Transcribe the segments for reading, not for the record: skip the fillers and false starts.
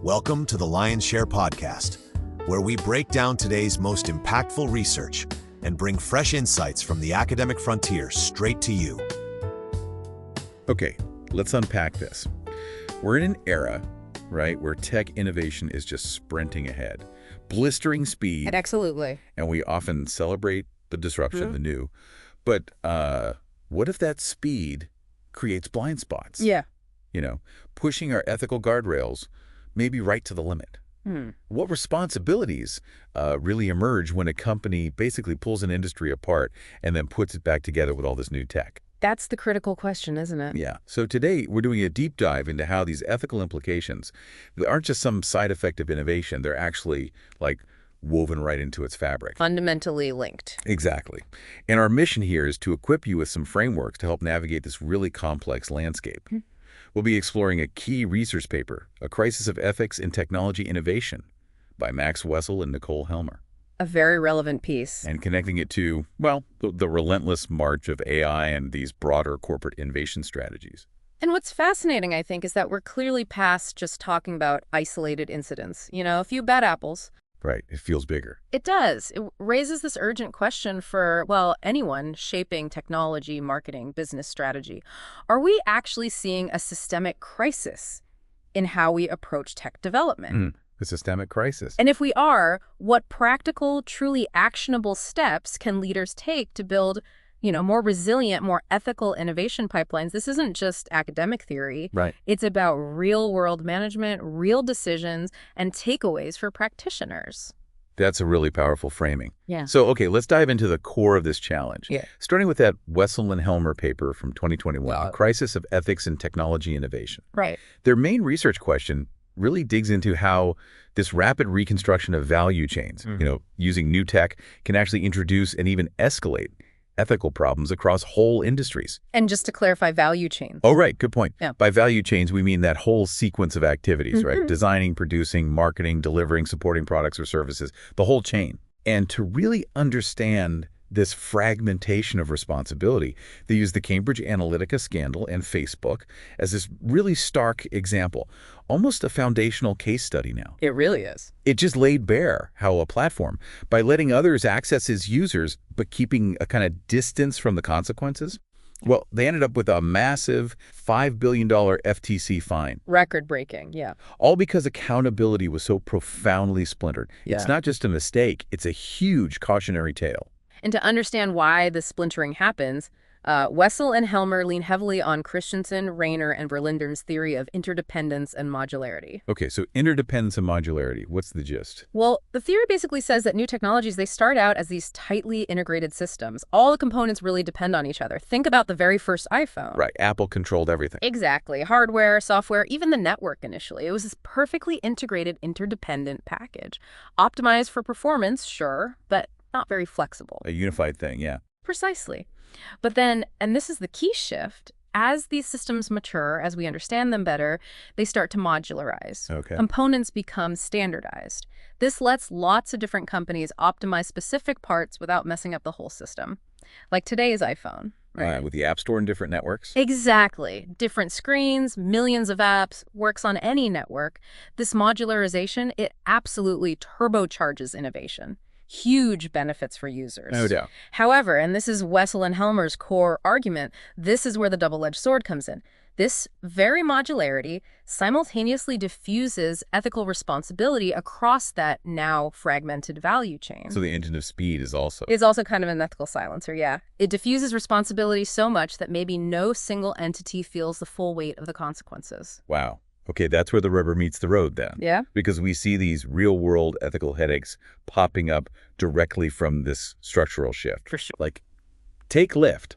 Welcome to the Lion's Share podcast, where we break down today's most impactful research and bring fresh insights from the academic frontier straight to you. Okay, let's unpack this. We're in an era, right, where tech innovation is just sprinting ahead. Blistering speed. Absolutely. And we often celebrate the disruption, the new. But what if that speed creates blind spots? Yeah. You know, pushing our ethical guardrails maybe right to the limit. What responsibilities really emerge when a company basically pulls an industry apart and then puts it back together with all this new tech? That's the critical question, isn't it? Yeah. So today we're doing a deep dive into how these ethical implications aren't just some side effect of innovation. They're actually like woven right into its fabric. Fundamentally linked. Exactly. And our mission here is to equip you with some frameworks to help navigate this really complex landscape. We'll be exploring a key research paper, A Crisis of Ethics in Technology Innovation, by Max Wessel and Nicole Helmer. A very relevant piece. And connecting it to, well, the relentless march of AI and these broader corporate innovation strategies. And what's fascinating, I think, is that we're clearly past just talking about isolated incidents. You know, a few bad apples. Right. It feels bigger. It does. It raises this urgent question for, well, anyone shaping technology, marketing, business strategy. Are we actually seeing a systemic crisis in how we approach tech development? A systemic crisis. And if we are, what practical, truly actionable steps can leaders take to build, more resilient, more ethical innovation pipelines? This isn't just academic theory. Right. It's about real-world management, real decisions, and takeaways for practitioners. That's a really powerful framing. Yeah. So, okay, let's dive into the core of this challenge. Yeah. Starting with that Wessel and Helmer paper from 2021, A Crisis of Ethics in Technology Innovation. Right. Their main research question really digs into how this rapid reconstruction of value chains, using new tech, can actually introduce and even escalate ethical problems across whole industries. And just to clarify, value chains. Oh, right. Good point. Yeah. By value chains, we mean that whole sequence of activities, right? Designing, producing, marketing, delivering, supporting products or services, the whole chain. And to really understand this fragmentation of responsibility, they use the Cambridge Analytica scandal and Facebook as this really stark example, almost a foundational case study now. It really is. It just laid bare how a platform, by letting others access its users but keeping a kind of distance from the consequences, well, they ended up with a massive $5 billion FTC fine. Record-breaking, yeah. All because accountability was so profoundly splintered. Yeah. It's not just a mistake, it's a huge cautionary tale. And to understand why the splintering happens, Wessel and Helmer lean heavily on Christensen, Rayner, and Verlinder's theory of interdependence and modularity. Okay, so interdependence and modularity, what's the gist? Well, the theory basically says that new technologies, they start out as these tightly integrated systems. All the components really depend on each other. Think about the very first iPhone. Right, Apple controlled everything. Exactly. Hardware, software, even the network initially. It was this perfectly integrated, interdependent package. Optimized for performance, sure, but not very flexible. A unified thing, yeah. Precisely. But then, and this is the key shift, as these systems mature, as we understand them better, they start to modularize. Okay. Components become standardized. This lets lots of different companies optimize specific parts without messing up the whole system. Like today's iPhone. Right. With the App Store and different networks? Exactly. Different screens, millions of apps, works on any network. This modularization, it absolutely turbocharges innovation. Huge benefits for users. No doubt. However, and this is Wessel and Helmer's core argument, this is where the double-edged sword comes in. This very modularity simultaneously diffuses ethical responsibility across that now fragmented value chain. So the engine of speed is also kind of an ethical silencer, yeah. It diffuses responsibility so much that maybe no single entity feels the full weight of the consequences. Wow. Okay, that's where the rubber meets the road then. Yeah. Because we see these real-world ethical headaches popping up directly from this structural shift. For sure. Like, take Lyft.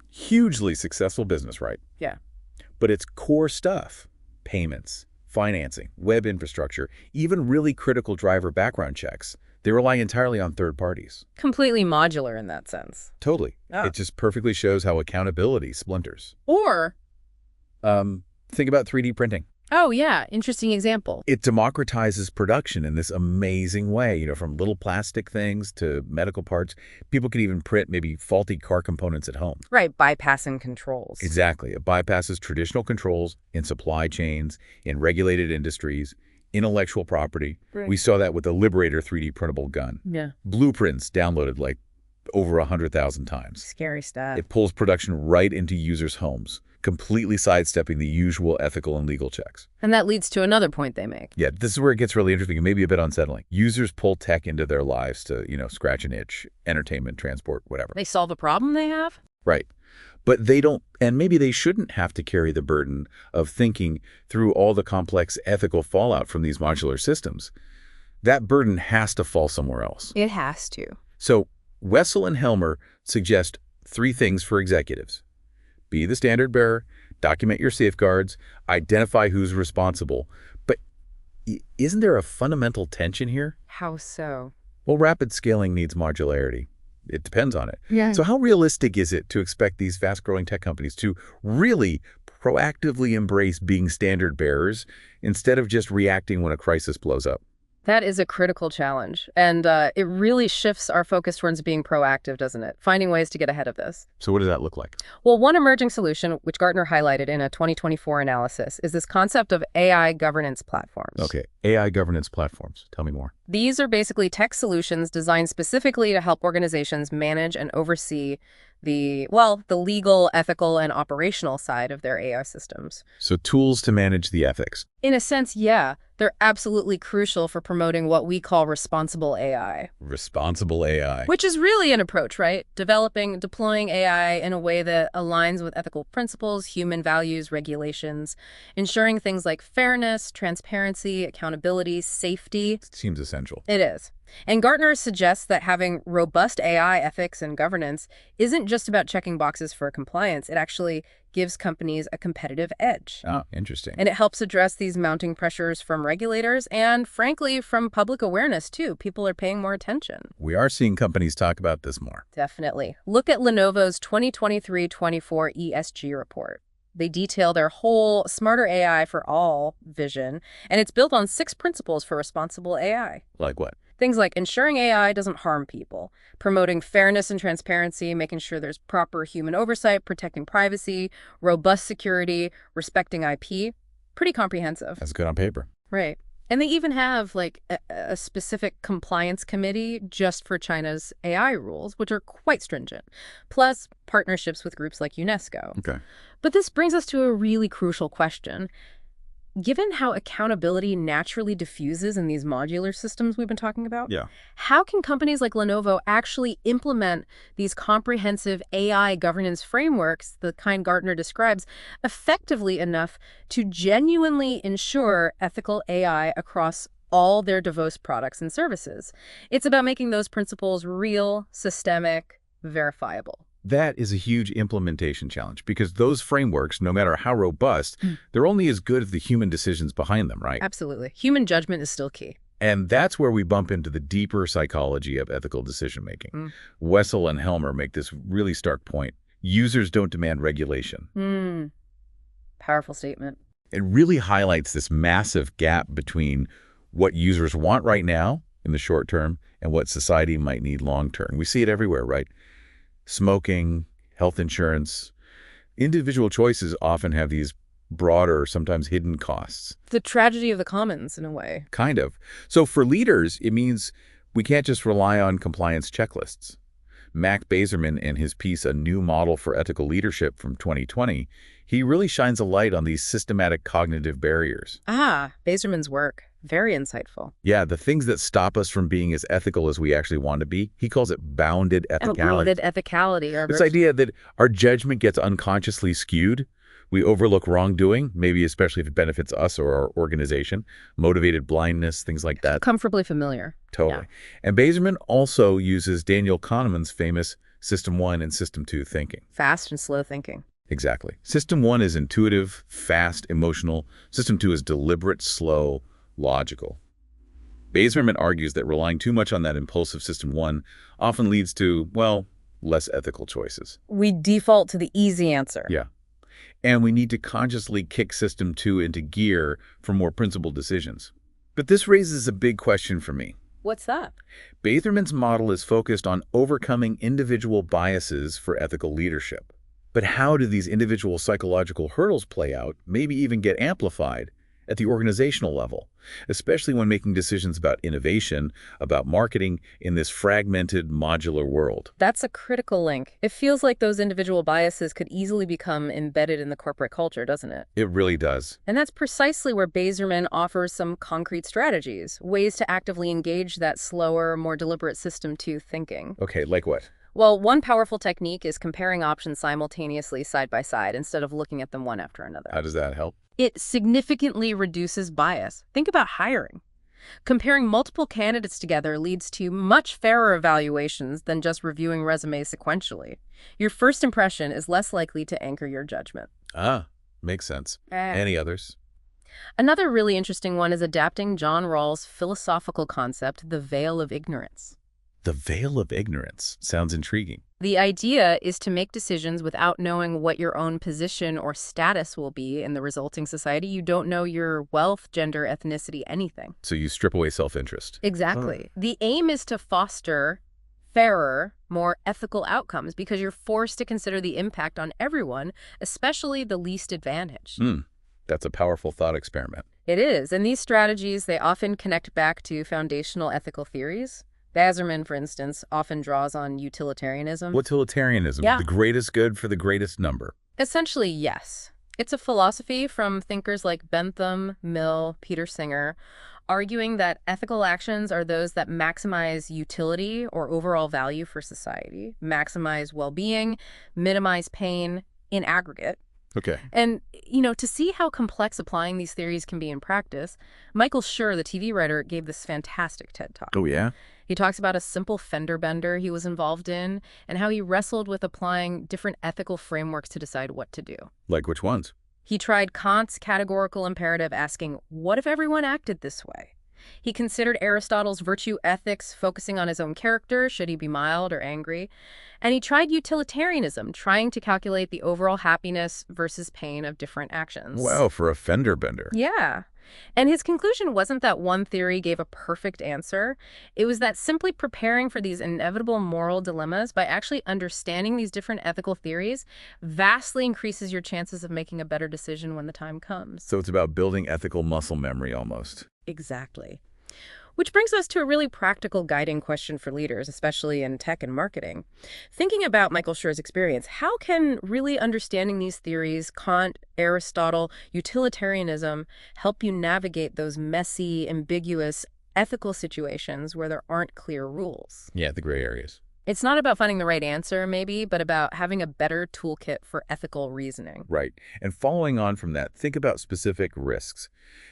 Hugely successful business, right? Yeah. But its core stuff, payments, financing, web infrastructure, even really critical driver background checks, they rely entirely on third parties. Completely modular in that sense. Totally. Ah. It just perfectly shows how accountability splinters. Or Think about 3D printing. Oh, yeah. Interesting example. It democratizes production in this amazing way, from little plastic things to medical parts. People can even print maybe faulty car components at home. Right, bypassing controls. Exactly. It bypasses traditional controls in supply chains, in regulated industries. intellectual property. Right. We saw that with the Liberator 3D printable gun. Yeah. Blueprints downloaded like over 100,000 times. Scary stuff. It pulls production right into users' homes, completely sidestepping the usual ethical and legal checks. And that leads to another point they make. Yeah, this is where it gets really interesting and maybe a bit unsettling. Users pull tech into their lives to, scratch an itch, entertainment, transport, whatever. They solve a problem they have? Right. But they don't, and maybe they shouldn't have to carry the burden of thinking through all the complex ethical fallout from these modular systems. That burden has to fall somewhere else. It has to. So Wessel and Helmer suggest 3 things for executives. Be the standard bearer, document your safeguards, identify who's responsible. But isn't there a fundamental tension here? How so? Well, rapid scaling needs modularity. It depends on it. Yeah. So how realistic is it to expect these fast-growing tech companies to really proactively embrace being standard bearers instead of just reacting when a crisis blows up? That is a critical challenge. And it really shifts our focus towards being proactive, doesn't it? Finding ways to get ahead of this. So what does that look like? Well, one emerging solution, which Gartner highlighted in a 2024 analysis, is this concept of AI governance platforms. Okay, AI governance platforms. Tell me more. These are basically tech solutions designed specifically to help organizations manage and oversee the legal, ethical, and operational side of their AI systems. So tools to manage the ethics. In a sense, yeah, they're absolutely crucial for promoting what we call responsible AI. Responsible AI. Which is really an approach, right? Deploying AI in a way that aligns with ethical principles, human values, regulations, ensuring things like fairness, transparency, accountability, safety. Seems essential. It is. And Gartner suggests that having robust AI ethics and governance isn't just about checking boxes for compliance. It actually gives companies a competitive edge. Oh, interesting. And it helps address these mounting pressures from regulators and, frankly, from public awareness, too. People are paying more attention. We are seeing companies talk about this more. Definitely. Look at Lenovo's 2023-24 ESG report. They detail their whole Smarter AI for All vision, and it's built on 6 principles for responsible AI. Like what? Things like ensuring AI doesn't harm people, promoting fairness and transparency, making sure there's proper human oversight, protecting privacy, robust security, respecting IP. Pretty comprehensive. That's good on paper. Right. And they even have like a specific compliance committee just for China's AI rules, which are quite stringent, plus partnerships with groups like UNESCO. Okay. But this brings us to a really crucial question. Given how accountability naturally diffuses in these modular systems we've been talking about, how can companies like Lenovo actually implement these comprehensive AI governance frameworks, the kind Gartner describes, effectively enough to genuinely ensure ethical AI across all their diverse products and services? It's about making those principles real, systemic, verifiable. That is a huge implementation challenge because those frameworks, no matter how robust, they're only as good as the human decisions behind them, right? Absolutely. Human judgment is still key. And that's where we bump into the deeper psychology of ethical decision-making. Wessel and Helmer make this really stark point. Users don't demand regulation. Powerful statement. It really highlights this massive gap between what users want right now in the short term and what society might need long term. We see it everywhere, right? Smoking, health insurance. Individual choices often have these broader, sometimes hidden costs. The tragedy of the commons, in a way. Kind of. So for leaders, it means we can't just rely on compliance checklists. Mac Bazerman, in his piece, A New Model for Ethical Leadership from 2020, he really shines a light on these systematic cognitive barriers. Bazerman's work. Very insightful. Yeah, the things that stop us from being as ethical as we actually want to be. He calls it bounded ethicality. Bounded ethicality. This idea that our judgment gets unconsciously skewed. We overlook wrongdoing, maybe especially if it benefits us or our organization, motivated blindness, things like that. Comfortably familiar. Totally. Yeah. And Bazerman also uses Daniel Kahneman's famous System 1 and System 2 thinking. Fast and slow thinking. Exactly. System 1 is intuitive, fast, emotional. System 2 is deliberate, slow, logical. Bazerman argues that relying too much on that impulsive System 1 often leads to, well, less ethical choices. We default to the easy answer. Yeah. And we need to consciously kick System 2 into gear for more principled decisions. But this raises a big question for me. What's that? Bazerman's model is focused on overcoming individual biases for ethical leadership. But how do these individual psychological hurdles play out, maybe even get amplified, at the organizational level, especially when making decisions about innovation, about marketing in this fragmented, modular world. That's a critical link. It feels like those individual biases could easily become embedded in the corporate culture, doesn't it? It really does. And that's precisely where Bazerman offers some concrete strategies, ways to actively engage that slower, more deliberate system 2 thinking. Okay, like what? Well, one powerful technique is comparing options simultaneously side by side instead of looking at them one after another. How does that help? It significantly reduces bias. Think about hiring. Comparing multiple candidates together leads to much fairer evaluations than just reviewing resumes sequentially. Your first impression is less likely to anchor your judgment. Ah, makes sense. Any others? Another really interesting one is adapting John Rawls' philosophical concept, the veil of ignorance. The veil of ignorance sounds intriguing. The idea is to make decisions without knowing what your own position or status will be in the resulting society. You don't know your wealth, gender, ethnicity, anything. So you strip away self-interest. Exactly. The aim is to foster fairer, more ethical outcomes because you're forced to consider the impact on everyone, especially the least advantaged. That's a powerful thought experiment. It is. And these strategies, they often connect back to foundational ethical theories. Bazerman, for instance, often draws on utilitarianism. Utilitarianism, Yeah. the greatest good for the greatest number. Essentially, yes. It's a philosophy from thinkers like Bentham, Mill, Peter Singer, arguing that ethical actions are those that maximize utility or overall value for society, maximize well-being, minimize pain in aggregate. Okay. And, to see how complex applying these theories can be in practice, Michael Schur, the TV writer, gave this fantastic TED Talk. Oh, yeah? He talks about a simple fender bender he was involved in and how he wrestled with applying different ethical frameworks to decide what to do. Like which ones? He tried Kant's categorical imperative, asking, what if everyone acted this way? He considered Aristotle's virtue ethics, focusing on his own character, should he be mild or angry. And he tried utilitarianism, trying to calculate the overall happiness versus pain of different actions. Wow, for a fender bender. Yeah. And his conclusion wasn't that one theory gave a perfect answer. It was that simply preparing for these inevitable moral dilemmas by actually understanding these different ethical theories vastly increases your chances of making a better decision when the time comes. So it's about building ethical muscle memory almost. Exactly. Which brings us to a really practical guiding question for leaders, especially in tech and marketing. Thinking about Michael Schur's experience, how can really understanding these theories, Kant, Aristotle, utilitarianism, help you navigate those messy, ambiguous, ethical situations where there aren't clear rules? Yeah, the gray areas. It's not about finding the right answer, maybe, but about having a better toolkit for ethical reasoning. Right. And following on from that, think about specific risks.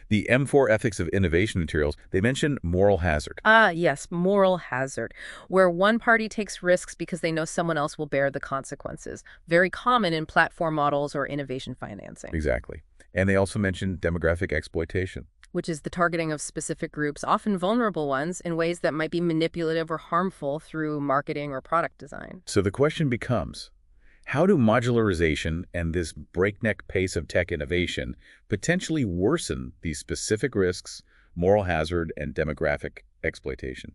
The M4 Ethics of Innovation Materials, they mention moral hazard. Ah, yes, moral hazard, where one party takes risks because they know someone else will bear the consequences. Very common in platform models or innovation financing. Exactly. And they also mention demographic exploitation. Which is the targeting of specific groups, often vulnerable ones, in ways that might be manipulative or harmful through marketing or product design. So the question becomes, how do modularization and this breakneck pace of tech innovation potentially worsen these specific risks, moral hazard, and demographic exploitation?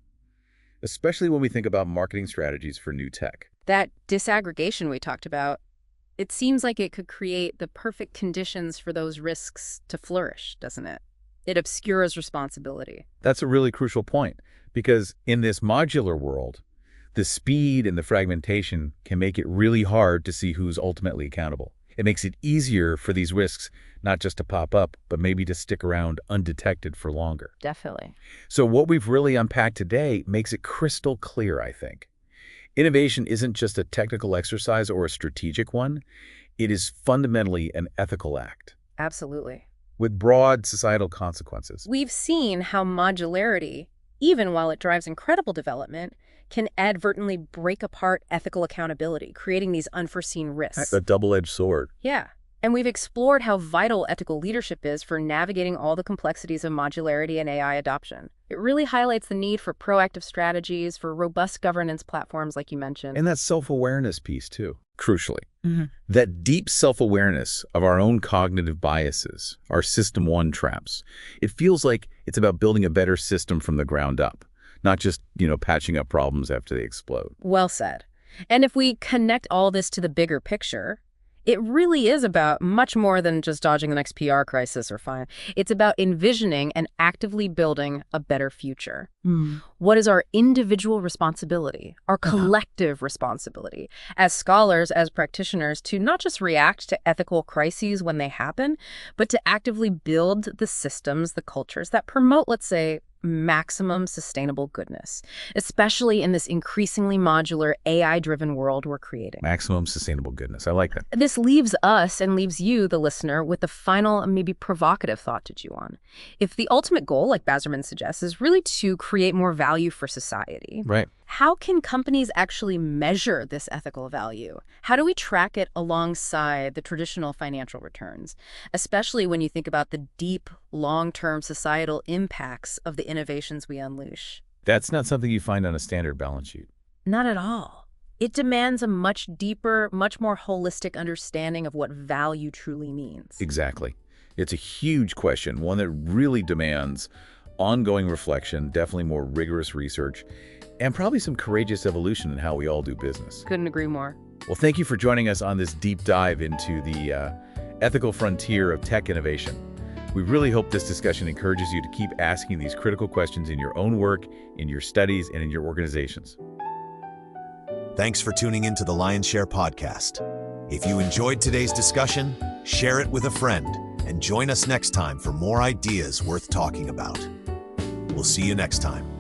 Especially when we think about marketing strategies for new tech. That disaggregation we talked about, it seems like it could create the perfect conditions for those risks to flourish, doesn't it? It obscures responsibility. That's a really crucial point, because in this modular world, the speed and the fragmentation can make it really hard to see who's ultimately accountable. It makes it easier for these risks not just to pop up, but maybe to stick around undetected for longer. Definitely. So what we've really unpacked today makes it crystal clear, I think. Innovation isn't just a technical exercise or a strategic one. It is fundamentally an ethical act. Absolutely. With broad societal consequences. We've seen how modularity, even while it drives incredible development, can advertently break apart ethical accountability, creating these unforeseen risks. A double-edged sword. Yeah. And we've explored how vital ethical leadership is for navigating all the complexities of modularity and AI adoption. It really highlights the need for proactive strategies, for robust governance platforms like you mentioned. And that self-awareness piece, too, crucially. That deep self-awareness of our own cognitive biases, our System 1 traps. It feels like it's about building a better system from the ground up, not just, patching up problems after they explode. Well said. And if we connect all this to the bigger picture, It really is about much more than just dodging the next PR crisis or fine. It's about envisioning and actively building a better future. What is our individual responsibility, our collective responsibility as scholars, as practitioners, to not just react to ethical crises when they happen, but to actively build the systems, the cultures that promote, let's say, maximum sustainable goodness, especially in this increasingly modular AI-driven world we're creating. Maximum sustainable goodness. I like that. This leaves us and leaves you, the listener, with the final, maybe provocative thought to chew on. If the ultimate goal, like Bazerman suggests, is really to create more value for society, Right. how can companies actually measure this ethical value? How do we track it alongside the traditional financial returns, especially when you think about the deep, long-term societal impacts of the innovations we unleash? That's not something you find on a standard balance sheet. Not at all. It demands a much deeper, much more holistic understanding of what value truly means. Exactly. It's a huge question, one that really demands ongoing reflection, definitely more rigorous research, and probably some courageous evolution in how we all do business. Couldn't agree more. Well, thank you for joining us on this deep dive into the ethical frontier of tech innovation. We really hope this discussion encourages you to keep asking these critical questions in your own work, in your studies, and in your organizations. Thanks for tuning into the Lion's Share podcast. If you enjoyed today's discussion, share it with a friend and join us next time for more ideas worth talking about. We'll see you next time.